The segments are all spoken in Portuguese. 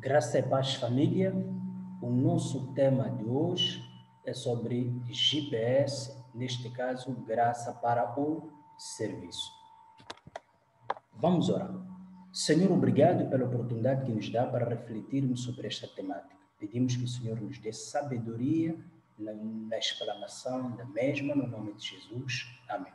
Graça e paz, família. O nosso tema de hoje é sobre GPS, neste caso, graça para o serviço. Vamos orar. Senhor, obrigado pela oportunidade que nos dá para refletirmos sobre esta temática. Pedimos que o Senhor nos dê sabedoria na explanação da mesma, no nome de Jesus. Amém.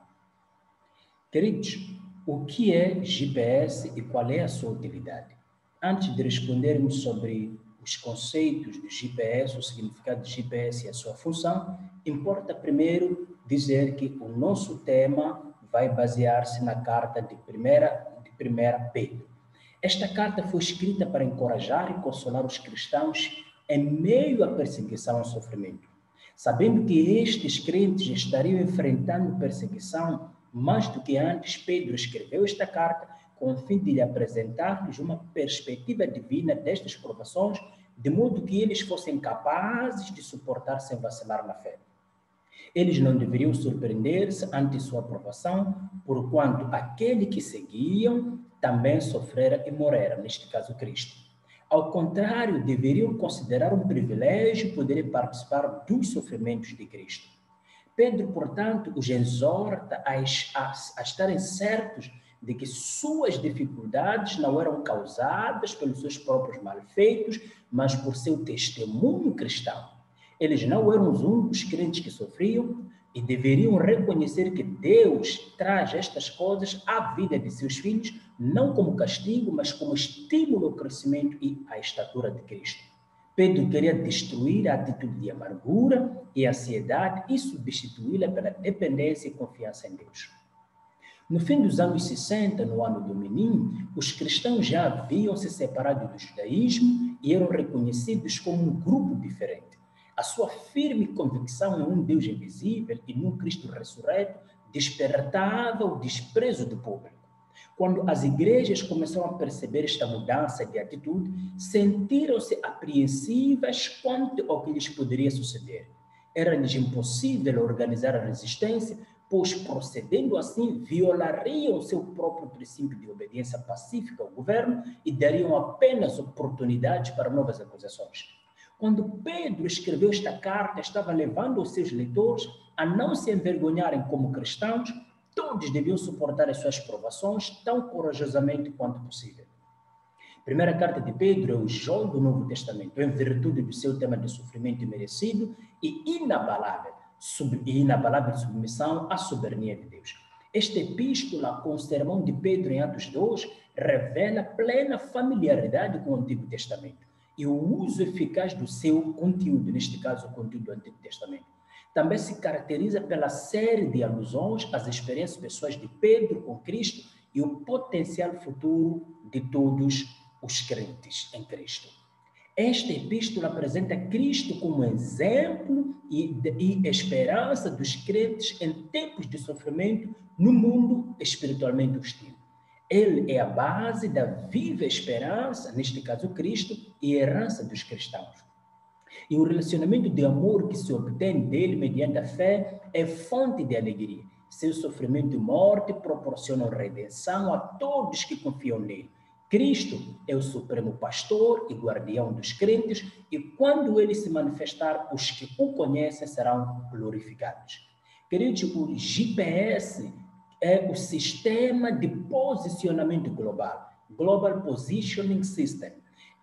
Queridos, o que é GPS e qual é a sua utilidade? Antes de respondermos sobre os conceitos do GPS, o significado de GPS e a sua função, importa primeiro dizer que o nosso tema vai basear-se na carta de primeira Pedro. Esta carta foi escrita para encorajar e consolar os cristãos em meio à perseguição e sofrimento. Sabendo que estes crentes estariam enfrentando perseguição mais do que antes, Pedro escreveu esta carta com o fim de lhe apresentar-lhes uma perspectiva divina destas provações, de modo que eles fossem capazes de suportar sem vacilar na fé. Eles não deveriam surpreender-se ante sua aprovação, porquanto aquele que seguiam também sofrera e morrera, neste caso Cristo. Ao contrário, deveriam considerar um privilégio poder participar dos sofrimentos de Cristo. Pedro, portanto, os exorta a estarem certos de que suas dificuldades não eram causadas pelos seus próprios malfeitos, mas por seu testemunho cristão. Eles não eram os únicos crentes que sofriam e deveriam reconhecer que Deus traz estas coisas à vida de seus filhos, não como castigo, mas como estímulo ao crescimento e à estatura de Cristo. Pedro queria destruir a atitude de amargura e ansiedade e substituí-la pela dependência e confiança em Deus. No fim dos anos 60, no ano do Menim, os cristãos já haviam se separado do judaísmo e eram reconhecidos como um grupo diferente. A sua firme convicção em um Deus invisível e num Cristo ressurreto despertava o desprezo do público. Quando as igrejas começaram a perceber esta mudança de atitude, sentiram-se apreensivas quanto ao que lhes poderia suceder. Era-lhes impossível organizar a resistência, pois, procedendo assim, violariam o seu próprio princípio de obediência pacífica ao governo e dariam apenas oportunidades para novas acusações. Quando Pedro escreveu esta carta, estava levando os seus leitores a não se envergonharem como cristãos. Todos deviam suportar as suas provações tão corajosamente quanto possível. Primeira carta de Pedro é o joio do Novo Testamento, em virtude do seu tema de sofrimento merecido e inabalável de submissão à soberania de Deus. Esta epístola, com o sermão de Pedro em Atos 2, revela plena familiaridade com o Antigo Testamento e o uso eficaz do seu conteúdo, neste caso o conteúdo do Antigo Testamento. Também se caracteriza pela série de alusões às experiências pessoais de Pedro com Cristo e o potencial futuro de todos os crentes em Cristo. Esta epístola apresenta Cristo como exemplo e esperança dos crentes em tempos de sofrimento no mundo espiritualmente hostil. Ele é a base da viva esperança, neste caso Cristo, e herança dos cristãos. E o relacionamento de amor que se obtém dele mediante a fé é fonte de alegria. Seu sofrimento e morte proporcionam redenção a todos que confiam nele. Cristo é o supremo pastor e guardião dos crentes, e quando ele se manifestar, os que o conhecem serão glorificados. Queridos, o GPS é o sistema de posicionamento global, Global Positioning System.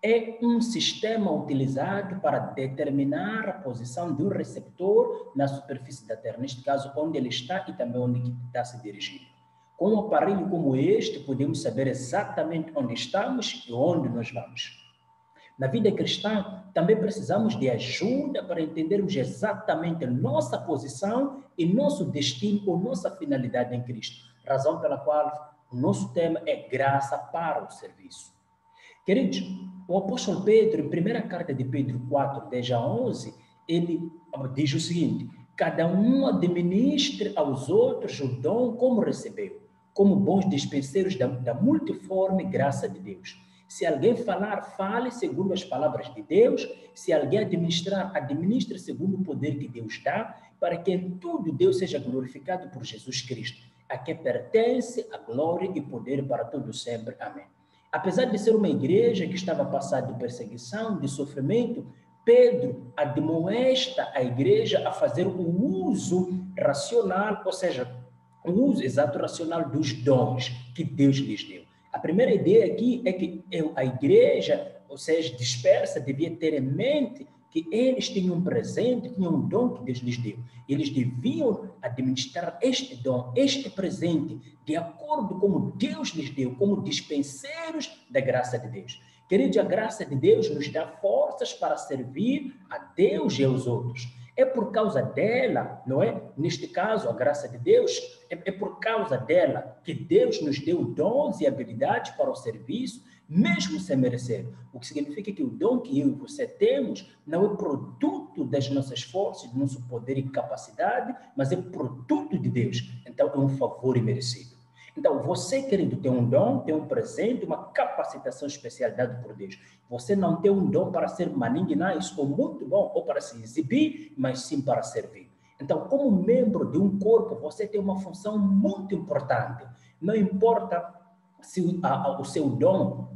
É um sistema utilizado para determinar a posição do receptor na superfície da Terra, neste caso, onde ele está e também onde está se dirigindo. Com um aparelho como este, podemos saber exatamente onde estamos e onde nós vamos. Na vida cristã, também precisamos de ajuda para entendermos exatamente nossa posição e nosso destino ou nossa finalidade em Cristo, razão pela qual o nosso tema é graça para o serviço. Queridos, o apóstolo Pedro, em primeira carta de Pedro 4, 10 a 11, ele diz o seguinte: cada um administre aos outros o dom como recebeu, como bons dispenseiros da multiforme graça de Deus. Se alguém falar, fale segundo as palavras de Deus. Se alguém administrar, administre segundo o poder que Deus dá, para que em tudo Deus seja glorificado por Jesus Cristo, a quem pertence a glória e poder para todo sempre. Amém. Apesar de ser uma igreja que estava passada de perseguição, de sofrimento, Pedro admoesta a igreja a fazer o uso racional, ou seja, o uso exato racional dos dons que Deus lhes deu. A primeira ideia aqui é que a igreja, ou seja, dispersa, devia ter em mente que eles tinham um presente, tinham um dom que Deus lhes deu. Eles deviam administrar este dom, este presente, de acordo com como Deus lhes deu, como dispenseiros da graça de Deus. Queridos, a graça de Deus nos dá forças para servir a Deus e aos outros. É por causa dela, não é? Neste caso, a graça de Deus, é por causa dela que Deus nos deu dons e habilidades para o serviço, mesmo sem merecer. O que significa que o dom que eu e você temos não é produto das nossas forças, do nosso poder e capacidade, mas é produto de Deus. Então, é um favor imerecido. Então, você, querido, tem um dom, tem um presente, uma capacitação especial dada por Deus. Você não tem um dom para ser nice ou muito bom, ou para se exibir, mas sim para servir. Então, como membro de um corpo, você tem uma função muito importante. Não importa se o seu dom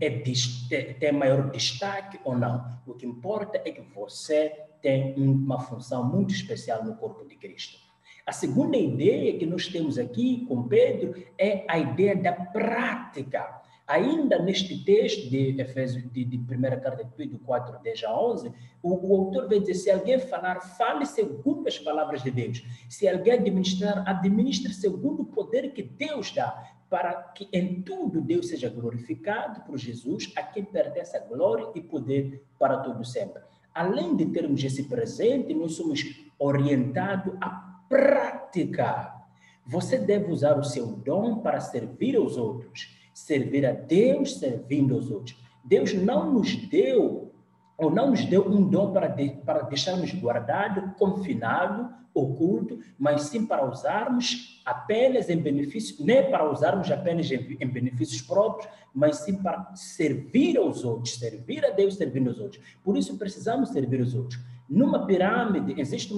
tem maior destaque ou não. O que importa é que você tem uma função muito especial no corpo de Cristo. A segunda ideia que nós temos aqui com Pedro é a ideia da prática. Ainda neste texto de Efésios, de primeira carta de Pedro 4, 10 a 11, o autor vai dizer, se alguém falar, fale segundo as palavras de Deus. Se alguém administrar, administre segundo o poder que Deus dá, para que em tudo Deus seja glorificado por Jesus, a quem pertence a glória e poder para todo sempre. Além de termos esse presente, nós somos orientados a praticar. Você deve usar o seu dom para servir aos outros, servir a Deus servindo aos outros. Deus não nos deu um dom para deixarmos guardado, confinado, oculto, mas sim para usarmos apenas em benefício, nem para usarmos apenas em benefícios próprios, mas sim para servir aos outros, servir a Deus servindo aos outros. Por isso precisamos servir aos outros. Numa pirâmide, existe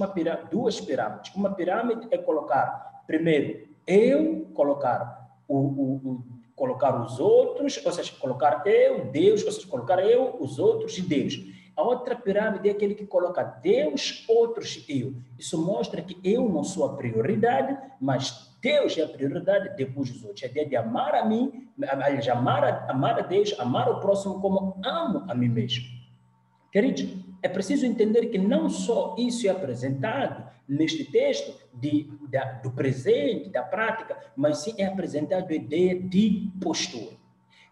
duas pirâmides. Uma pirâmide é colocar, primeiro, colocar os outros, ou seja, colocar eu, Deus, ou seja, colocar eu, os outros e Deus. A outra pirâmide é aquele que coloca Deus, outros e eu. Isso mostra que eu não sou a prioridade, mas Deus é a prioridade depois dos outros. É a ideia de amar a mim, amar a Deus, amar o próximo como amo a mim mesmo. Queridos, é preciso entender que não só isso é apresentado neste texto do presente, da prática, mas sim é apresentado a ideia de postura.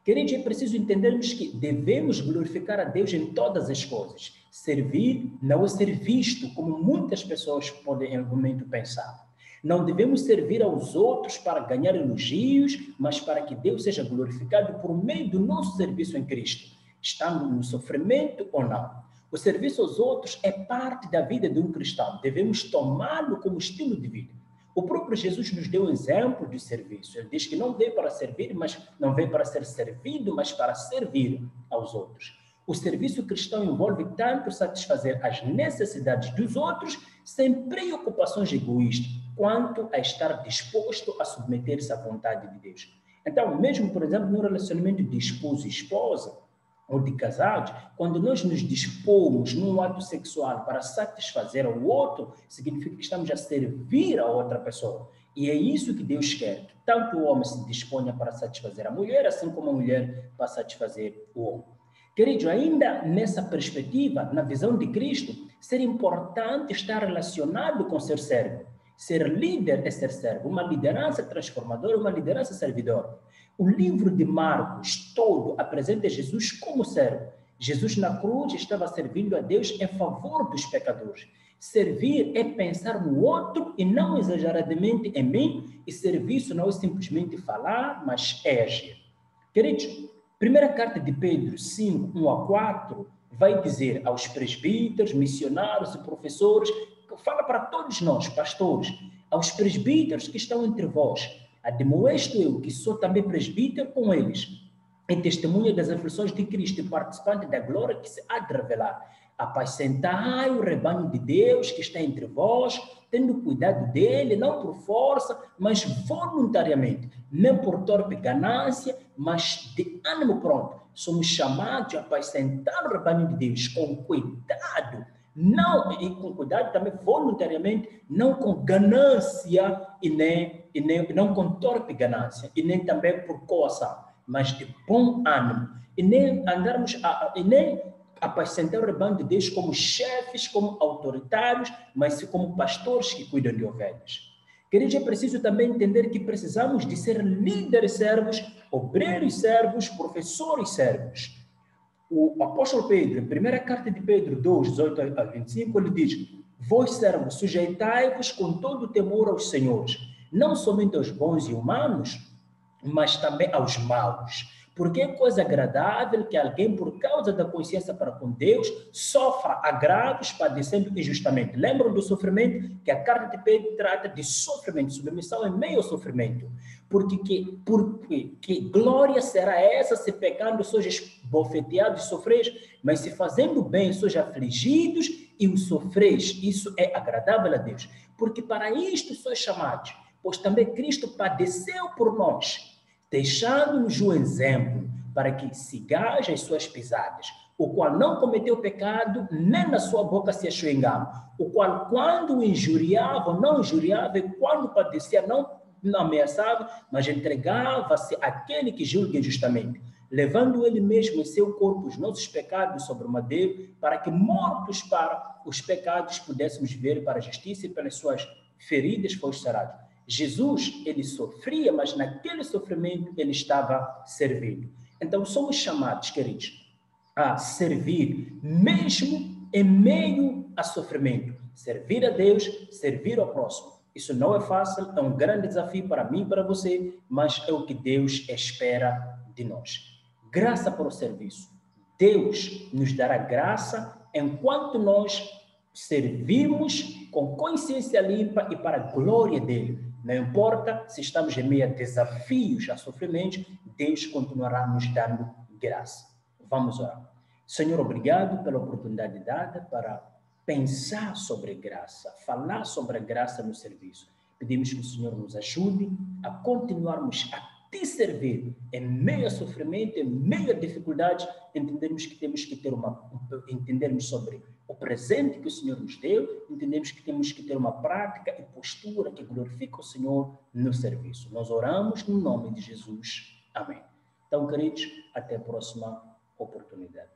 Queridos, é preciso entendermos que devemos glorificar a Deus em todas as coisas. Servir não é ser visto, como muitas pessoas podem em algum momento pensar. Não devemos servir aos outros para ganhar elogios, mas para que Deus seja glorificado por meio do nosso serviço em Cristo, estando no sofrimento ou não. O serviço aos outros é parte da vida de um cristão. Devemos tomá-lo como estilo de vida. O próprio Jesus nos deu um exemplo de serviço. Ele diz que não veio para servir, mas não veio para ser servido, mas para servir aos outros. O serviço cristão envolve tanto satisfazer as necessidades dos outros, sem preocupações egoístas, quanto a estar disposto a submeter-se à vontade de Deus. Então, mesmo, por exemplo, no relacionamento de esposo e esposa, ou de casados, quando nós nos dispomos num ato sexual para satisfazer o outro, significa que estamos a servir a outra pessoa. E é isso que Deus quer, que tanto o homem se disponha para satisfazer a mulher, assim como a mulher para satisfazer o homem. Queridos, ainda nessa perspectiva, na visão de Cristo, ser importante estar relacionado com ser servo. Ser líder é ser servo, uma liderança transformadora, uma liderança servidora. O livro de Marcos todo apresenta Jesus como servo. Jesus na cruz estava servindo a Deus em favor dos pecadores. Servir é pensar no outro e não exageradamente em mim, e serviço não é simplesmente falar, mas é agir. Queridos, primeira carta de Pedro 5, 1 a 4, vai dizer aos presbíteros, missionários e professores, fala para todos nós, pastores, aos presbíteros que estão entre vós, admoesto eu, que sou também presbítero com eles, em testemunha das aflições de Cristo e participante da glória que se há de revelar. Apacentai o rebanho de Deus que está entre vós, tendo cuidado dele, não por força, mas voluntariamente, nem por torpe ganância, mas de ânimo pronto, somos chamados a apacentar o rebanho de Deus com cuidado, não, e com cuidado também voluntariamente, não com ganância não com torpe ganância, e nem também por coação, mas de bom ânimo, e nem apacentar o rebanho de Deus como chefes, como autoritários, mas como pastores que cuidam de ovelhas. Queridos, é preciso também entender que precisamos de ser líderes servos, obreiros servos, professores servos. O apóstolo Pedro, em primeira carta de Pedro 2, 18 a 25, ele diz: vós servos, sujeitai-vos com todo o temor aos senhores, não somente aos bons e humanos, mas também aos maus. Porque é coisa agradável que alguém, por causa da consciência para com Deus, sofra agravos padecendo injustamente. Lembram do sofrimento? Que a carta de Pedro trata de sofrimento, submissão em meio ao sofrimento. Porque que glória será essa se pecando sois bofeteados e sofreis, mas se fazendo bem sois afligidos e o sofreis. Isso é agradável a Deus. Porque para isto sois chamados, pois também Cristo padeceu por nós, deixando-nos o exemplo para que sigais as suas pisadas, o qual não cometeu pecado, nem na sua boca se achou engano, o qual quando injuriava, não injuriava, e quando padecia, não ameaçava, mas entregava-se àquele que julga injustamente, levando ele mesmo em seu corpo os nossos pecados sobre o madeiro, para que mortos para os pecados pudéssemos viver para a justiça, e pelas suas feridas fomos sarados. Jesus, ele sofria, mas naquele sofrimento ele estava servindo. Então, somos chamados, queridos, a servir, mesmo em meio a sofrimento. Servir a Deus, servir ao próximo. Isso não é fácil, é um grande desafio para mim e para você, mas é o que Deus espera de nós. Graça para o serviço. Deus nos dará graça enquanto nós servimos com consciência limpa e para a glória dele. Não importa se estamos em meio a desafios, a sofrimentos, Deus continuará nos dando graça. Vamos orar. Senhor, obrigado pela oportunidade dada para pensar sobre graça, falar sobre a graça no serviço. Pedimos que o Senhor nos ajude a continuarmos a te servir em meio a sofrimento, em meio a dificuldades, entendermos que temos que ter entendermos sobre o presente que o Senhor nos deu, entendemos que temos que ter uma prática e postura que glorifica o Senhor no serviço. Nós oramos no nome de Jesus. Amém. Então, queridos, até a próxima oportunidade.